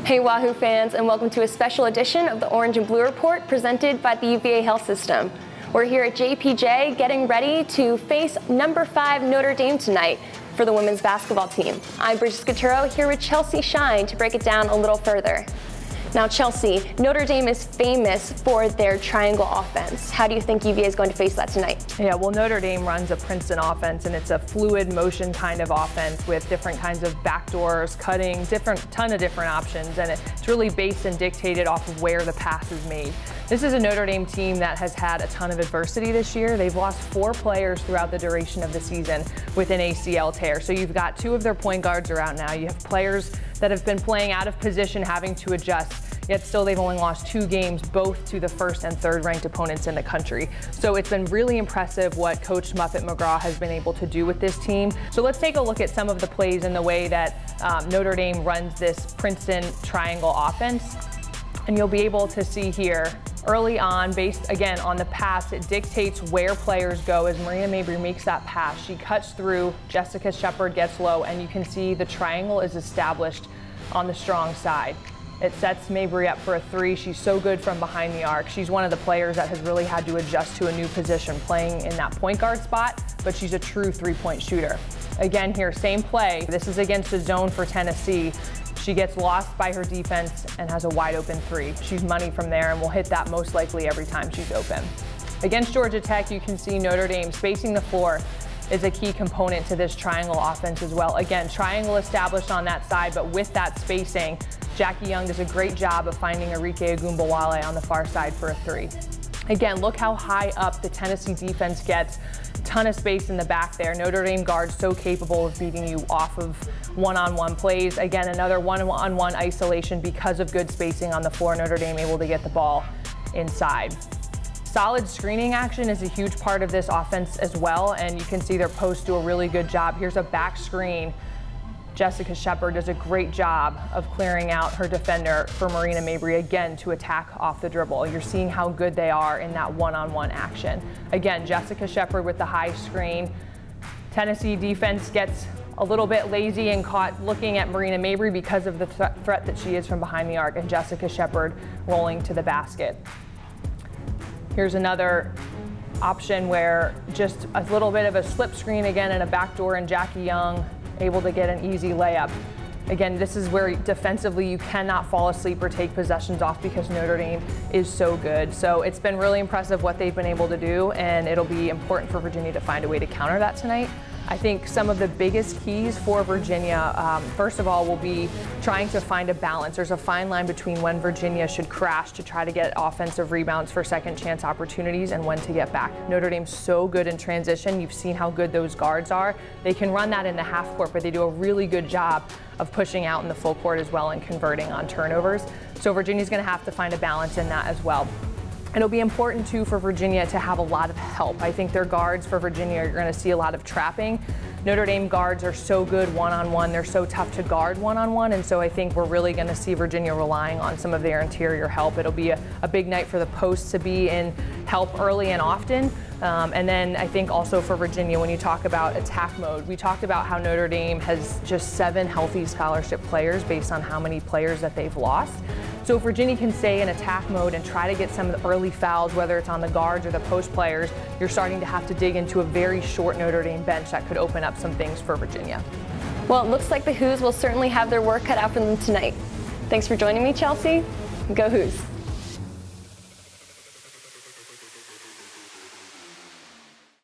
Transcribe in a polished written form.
Hey Wahoo fans, and welcome to a special edition of the Orange and Blue Report presented by the UVA Health System. We're here at JPJ getting ready to face number 5 Notre Dame tonight for the women's basketball team. I'm Bridget Scaturo here with Chelsea Shine to break it down a little further. Now Chelsea, Notre Dame is famous for their triangle offense. How do you think UVA is going to face that tonight? Yeah, well, Notre Dame runs a Princeton offense, and it's a fluid motion kind of offense with different kinds of backdoors, cutting, ton of different options, and it's really based and dictated off of where the pass is made. This is a Notre Dame team that has had a ton of adversity this year. They've lost 4 players throughout the duration of the season with an ACL tear. So you've got 2 of their point guards are out now. You have players that have been playing out of position, having to adjust. Yet still they've only lost 2 games, both to the 1st and 3rd ranked opponents in the country. So it's been really impressive what Coach Muffet McGraw has been able to do with this team. So let's take a look at some of the plays and the way that Notre Dame runs this Princeton triangle offense. And you'll be able to see here early on, based again on the pass, it dictates where players go. As Marina Mabry makes that pass, she cuts through, Jessica Shepard gets low, and you can see the triangle is established on the strong side. It sets Mabry up for a 3. She's so good from behind the arc. She's one of the players that has really had to adjust to a new position, playing in that point guard spot, but she's a true 3-point shooter. Again here, same play. This is against a zone for Tennessee. She gets lost by her defense and has a wide open 3. She's money from there and will hit that most likely every time she's open. Against Georgia Tech, you can see Notre Dame spacing the floor is a key component to this triangle offense as well. Again, triangle established on that side, but with that spacing, Jackie Young does a great job of finding Arike Ogunbowale on the far side for a 3. Again, look how high up the Tennessee defense gets. Ton of space in the back there. Notre Dame guards so capable of beating you off of one-on-one plays. Again, another one-on-one isolation because of good spacing on the floor. Notre Dame able to get the ball inside. Solid screening action is a huge part of this offense as well, and you can see their posts do a really good job. Here's a back screen. Jessica Shepard does a great job of clearing out her defender for Marina Mabry again to attack off the dribble. You're seeing how good they are in that one-on-one action. Again, Jessica Shepard with the high screen. Tennessee defense gets a little bit lazy and caught looking at Marina Mabry because of the threat that she is from behind the arc, and Jessica Shepard rolling to the basket. Here's another option where just a little bit of a slip screen again and a backdoor, and Jackie Young able to get an easy layup. Again, this is where defensively you cannot fall asleep or take possessions off because Notre Dame is so good. So it's been really impressive what they've been able to do, and it'll be important for Virginia to find a way to counter that tonight. I think some of the biggest keys for Virginia, first of all, will be trying to find a balance. There's a fine line between when Virginia should crash to try to get offensive rebounds for second chance opportunities and when to get back. Notre Dame's so good in transition. You've seen how good those guards are. They can run that in the half court, but they do a really good job of pushing out in the full court as well and converting on turnovers. So Virginia's going to have to find a balance in that as well. It'll be important, too, for Virginia to have a lot of help. I think their guards for Virginia are going to see a lot of trapping. Notre Dame guards are so good one-on-one. They're so tough to guard one-on-one, and so I think we're really going to see Virginia relying on some of their interior help. It'll be a big night for the posts to be in help early and often. And then I think also for Virginia, when you talk about attack mode, we talked about how Notre Dame has just 7 healthy scholarship players based on how many players that they've lost. So if Virginia can stay in attack mode and try to get some of the early fouls, whether it's on the guards or the post players, you're starting to have to dig into a very short Notre Dame bench that could open up some things for Virginia. Well, it looks like the Hoos will certainly have their work cut out for them tonight. Thanks for joining me, Chelsea. Go Hoos.